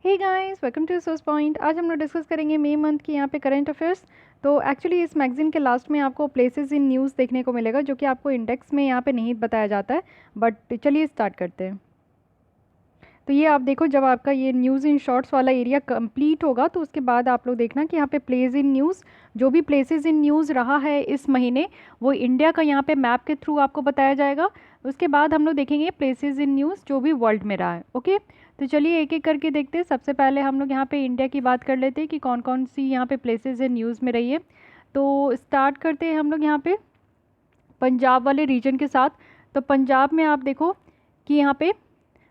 Hey guys, welcome to Source Point. आज हम लोग डिस्कस करेंगे मई मंथ की यहाँ पे करंट अफेयर्स। तो एक्चुअली इस मैगजीन के लास्ट में आपको प्लेसेस इन न्यूज़ देखने को मिलेगा, जो कि आपको इंडेक्स में यहाँ पे नहीं बताया जाता है। बट चलिए स्टार्ट करते हैं। तो ये आप देखो, जब आपका ये न्यूज़ इन शॉर्ट्स वाला एरिया कंप्लीट होगा तो उसके बाद आप लोग देखना कि यहाँ पे प्लेस इन न्यूज़, जो भी प्लेसेस इन न्यूज़ रहा है इस महीने, वो इंडिया का यहाँ पे मैप के थ्रू आपको बताया जाएगा। उसके बाद हम लोग देखेंगे प्लेसेस इन न्यूज़ जो भी वर्ल्ड में रहा है। ओके, तो चलिए एक एक करके देखते हैं। सबसे पहले हम लोग यहाँ पे इंडिया की बात कर लेते हैं कि कौन कौन सी यहाँ पे प्लेसेस इन न्यूज़ में रही है। तो स्टार्ट करते हैं हम लोग यहाँ पे पंजाब वाले रीजन के साथ। तो पंजाब में आप देखो कि यहाँ पे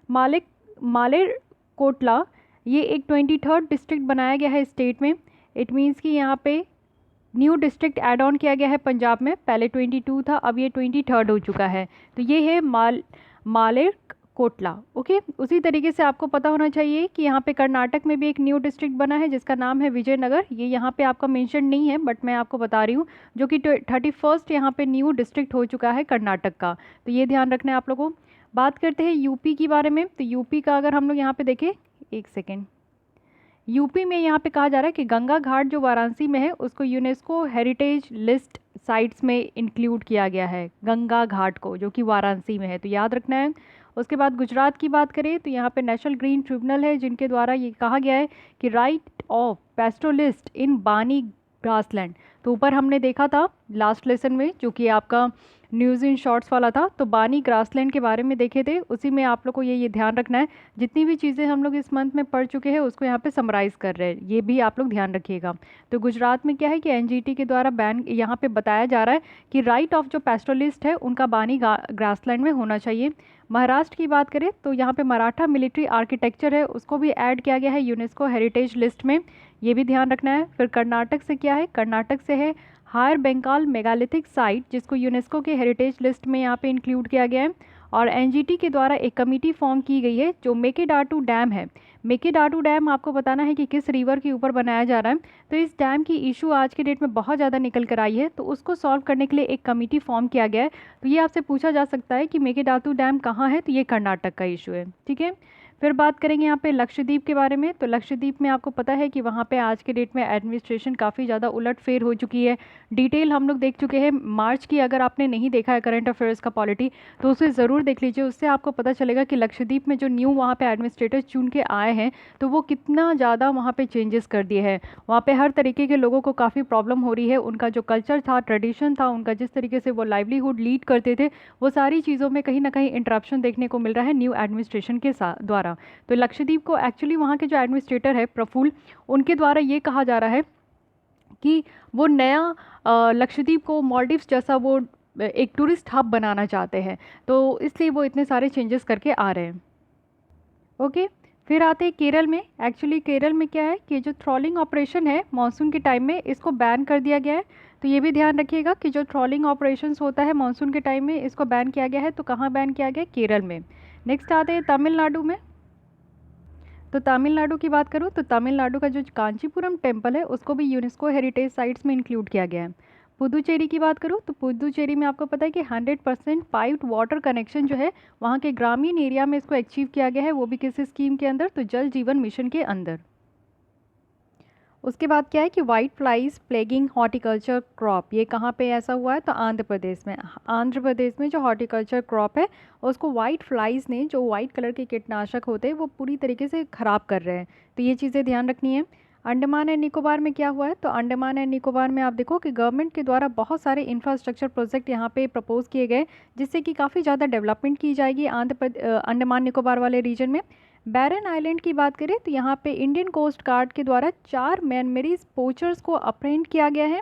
मालिक मालेरकोटला, ये एक 23rd डिस्ट्रिक्ट बनाया गया है स्टेट में। इट मीन्स कि यहाँ पे न्यू डिस्ट्रिक्ट ऐड ऑन किया गया है पंजाब में। पहले 22 था, अब ये 23rd हो चुका है। तो ये है मालेरकोटला। ओके, उसी तरीके से आपको पता होना चाहिए कि यहाँ पे कर्नाटक में भी एक न्यू डिस्ट्रिक्ट बना है जिसका नाम है विजयनगर। ये यहाँ पे आपका मेंशन नहीं है बट मैं आपको बता रही हूँ, जो कि 31st यहाँ पे न्यू डिस्ट्रिक्ट हो चुका है कर्नाटक का। तो ये ध्यान रखना है आप लोगों को। बात करते हैं यूपी के बारे में। तो यूपी का अगर हम लोग यहाँ पे देखें, एक सेकेंड, यूपी में यहाँ पे कहा जा रहा है कि गंगा घाट जो वाराणसी में है उसको यूनेस्को हेरिटेज लिस्ट साइट्स में इंक्लूड किया गया है, गंगा घाट को, जो कि वाराणसी में है। तो याद रखना है। उसके बाद गुजरात की बात करें तो यहाँ पे नेशनल ग्रीन ट्रिब्यूनल है, जिनके द्वारा ये कहा गया है कि राइट ऑफ पेस्टोलिस्ट इन बानी ग्रासलैंड। तो ऊपर हमने देखा था लास्ट लेसन में, जो कि आपका न्यूज़ इन शॉर्ट्स वाला था, तो बानी ग्रासलैंड के बारे में देखे थे। उसी में आप लोग को ये ध्यान रखना है, जितनी भी चीज़ें हम लोग इस मंथ में पढ़ चुके हैं उसको यहाँ पे समराइज़ कर रहे हैं, ये भी आप लोग ध्यान रखिएगा। तो गुजरात में क्या है कि एनजीटी के द्वारा बैन यहाँ पे बताया जा रहा है कि राइट ऑफ जो पेस्टोलिस्ट है उनका बानी ग्रासलैंड में होना चाहिए। महाराष्ट्र की बात करें तो यहाँ पे मराठा मिलिट्री आर्किटेक्चर है, उसको भी ऐड किया गया है यूनेस्को हेरिटेज लिस्ट में, ये भी ध्यान रखना है। फिर कर्नाटक से क्या है, कर्नाटक से है हायर बंगाल मेगालिथिक साइट, जिसको यूनेस्को के हेरिटेज लिस्ट में यहाँ पे इंक्लूड किया गया है। और एनजीटी के द्वारा एक कमेटी फॉर्म की गई है जो मेकेडाटू डैम है। मेकेडाटू डैम आपको बताना है कि किस रिवर के ऊपर बनाया जा रहा है। तो इस डैम की इशू आज के डेट में बहुत ज़्यादा निकल कर आई है, तो उसको सॉल्व करने के लिए एक कमेटी फॉर्म किया गया है। तो ये आपसे पूछा जा सकता है कि मेकेडाटू डैम कहाँ है, तो ये कर्नाटक का इशू है। ठीक है, फिर बात करेंगे यहाँ पे लक्षद्वीप के बारे में। तो लक्षद्वीप में आपको पता है कि वहाँ पे आज के डेट में एडमिनिस्ट्रेशन काफ़ी ज़्यादा उलटफेर हो चुकी है। डिटेल हम लोग देख चुके हैं मार्च की। अगर आपने नहीं देखा है करंट अफेयर्स का पॉलिटी, तो उसे ज़रूर देख लीजिए। उससे आपको पता चलेगा कि लक्षद्वीप में जो न्यू वहाँ पे एडमिनिस्ट्रेटर चुन के आए हैं, तो वो कितना ज़्यादा वहाँ पे चेंजेस कर दिए हैं। वहाँ पे हर तरीके के लोगों को काफ़ी प्रॉब्लम हो रही है। उनका जो कल्चर था, ट्रेडिशन था, उनका जिस तरीके से वो लाइवलीहुड लीड करते थे, वो सारी चीज़ों में कहीं ना कहीं इंटरप्शन देखने को मिल रहा है न्यू एडमिनिस्ट्रेशन के द्वारा। तो लक्षद्वीप को एक्चुअली वहाँ के जो एडमिनिस्ट्रेटर है प्रफुल्ल, उनके द्वारा ये कहा जा रहा है कि वो नया लक्षद्वीप को मॉलडीव्स जैसा वो एक टूरिस्ट हब बनाना चाहते हैं। तो इसलिए वो इतने सारे चेंजेस करके आ रहे हैं। ओके, फिर आते हैं केरल में। एक्चुअली केरल में क्या है कि जो ट्रॉलिंग ऑपरेशन है मानसून के टाइम में, इसको बैन कर दिया गया है। तो ये भी ध्यान रखिएगा कि जो ट्रॉलिंग ऑपरेशंस होता है मानसून के टाइम में, इसको बैन किया गया है। तो कहाँ बैन किया गया है? केरल में। नेक्स्ट आते हैं तमिलनाडु में। तो तमिलनाडु की बात करूँ तो तमिलनाडु का जो कांचीपुरम टेम्पल है उसको भी यूनेस्को हेरिटेज साइट्स में इंक्लूड किया गया है। पुदुचेरी की बात करूँ तो पुदुचेरी में आपको पता है कि 100% पाइप्ड वाटर कनेक्शन जो है वहाँ के ग्रामीण एरिया में इसको अचीव किया गया है, वो भी किस स्कीम के अंदर? तो जल जीवन मिशन के अंदर। उसके बाद क्या है कि white flies plaguing horticulture crop, ये कहाँ पे ऐसा हुआ है? तो आंध्र प्रदेश में। आंध्र प्रदेश में जो हॉर्टिकल्चर क्रॉप है उसको वाइट फ्लाइज ने, जो वाइट कलर के कीटनाशक होते हैं, वो पूरी तरीके से ख़राब कर रहे हैं। तो ये चीज़ें ध्यान रखनी है। अंडमान एंड निकोबार में क्या हुआ है? तो अंडमान एंड निकोबार में आप देखो कि गवर्नमेंट के द्वारा बहुत सारे इंफ्रास्ट्रक्चर प्रोजेक्ट यहाँ पे प्रपोज किए गए, जिससे कि काफ़ी ज़्यादा डेवलपमेंट की जाएगी अंडमान निकोबार वाले रीजन में। बैरन आइलैंड की बात करें तो यहाँ पे इंडियन कोस्ट गार्ड के द्वारा 4 म्यांमारीज पोचर्स को अप्रेंड किया गया है।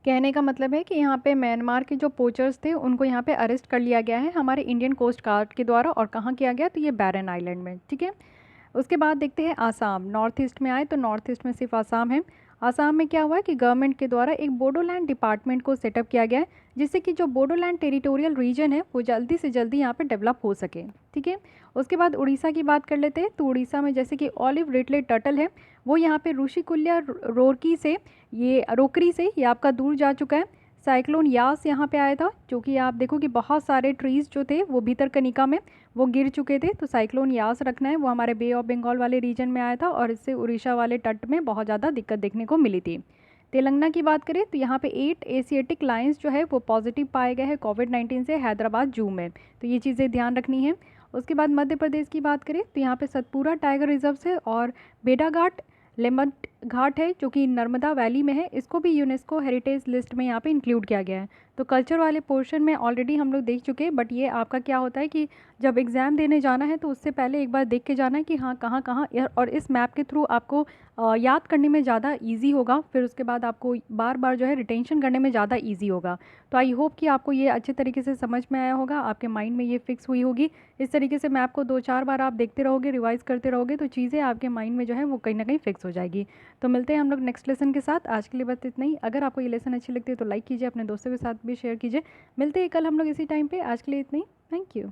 कहने का मतलब है कि यहाँ पे म्यांमार के जो पोचर्स थे उनको यहाँ पे अरेस्ट कर लिया गया है हमारे इंडियन कोस्ट गार्ड के द्वारा। और कहाँ किया गया? तो ये बैरन आइलैंड में। ठीक है, उसके बाद देखते हैं आसाम। नॉर्थ ईस्ट में आए तो नॉर्थ ईस्ट में सिर्फ आसाम है। आसाम में क्या हुआ है कि गवर्नमेंट के द्वारा एक बोडोलैंड डिपार्टमेंट को सेटअप किया गया है, जिससे कि जो बोडोलैंड टेरिटोरियल रीजन है वो जल्दी से जल्दी यहाँ पे डेवलप हो सके। ठीक है, उसके बाद उड़ीसा की बात कर लेते हैं। तो उड़ीसा में जैसे कि ऑलिव रिडले टर्टल है, वो यहाँ पे ऋषिकुल्या रोरकी से, ये रोकरी से ये आपका दूर जा चुका है। साइक्लोन यास यहाँ पे आया था, जो कि आप देखो कि बहुत सारे ट्रीज़ जो थे वो भीतरकनिका में वो गिर चुके थे। तो साइक्लोन यास रखना है, वो हमारे बे ऑफ बंगाल वाले रीजन में आया था और इससे उड़ीसा वाले तट में बहुत ज़्यादा दिक्कत देखने को मिली थी। तेलंगाना की बात करें तो यहाँ पे 8 एशियाटिक लायंस जो है वो पॉजिटिव पाए गए हैं कोविड-19 से हैदराबाद जू में, तो ये चीज़ें ध्यान रखनी है। उसके बाद मध्य प्रदेश की बात करें तो यहाँ पे सतपुरा टाइगर रिजर्व है और बेडाघाट लेमट घाट है जो कि नर्मदा वैली में है, इसको भी यूनेस्को हेरिटेज लिस्ट में यहाँ पे इंक्लूड किया गया है। तो कल्चर वाले पोर्शन में ऑलरेडी हम लोग देख चुके हैं, बट ये आपका क्या होता है कि जब एग्ज़ाम देने जाना है तो उससे पहले एक बार देख के जाना है कि हाँ कहाँ कहाँ, और इस मैप के थ्रू आपको याद करने में ज़्यादा इजी होगा, फिर उसके बाद आपको बार बार जो है रिटेंशन करने में ज़्यादा इजी होगा। तो आई होप कि आपको ये अच्छे तरीके से समझ में आया होगा, आपके माइंड में ये फिक्स हुई होगी। इस तरीके से मैप को 2-4 बार आप देखते रहोगे, रिवाइज़ करते रहोगे, तो चीज़ें आपके माइंड में जो है वो कहीं ना कहीं फिक्स हो जाएगी। तो मिलते हैं हम लोग नेक्स्ट लेसन के साथ। आज के लिए बस इतना ही। अगर आपको ये लेसन अच्छी लगती है तो लाइक कीजिए, अपने दोस्तों के साथ भी शेयर कीजिए। मिलते हैं कल हम लोग इसी टाइम पे। आज के लिए इतना ही। Thank you.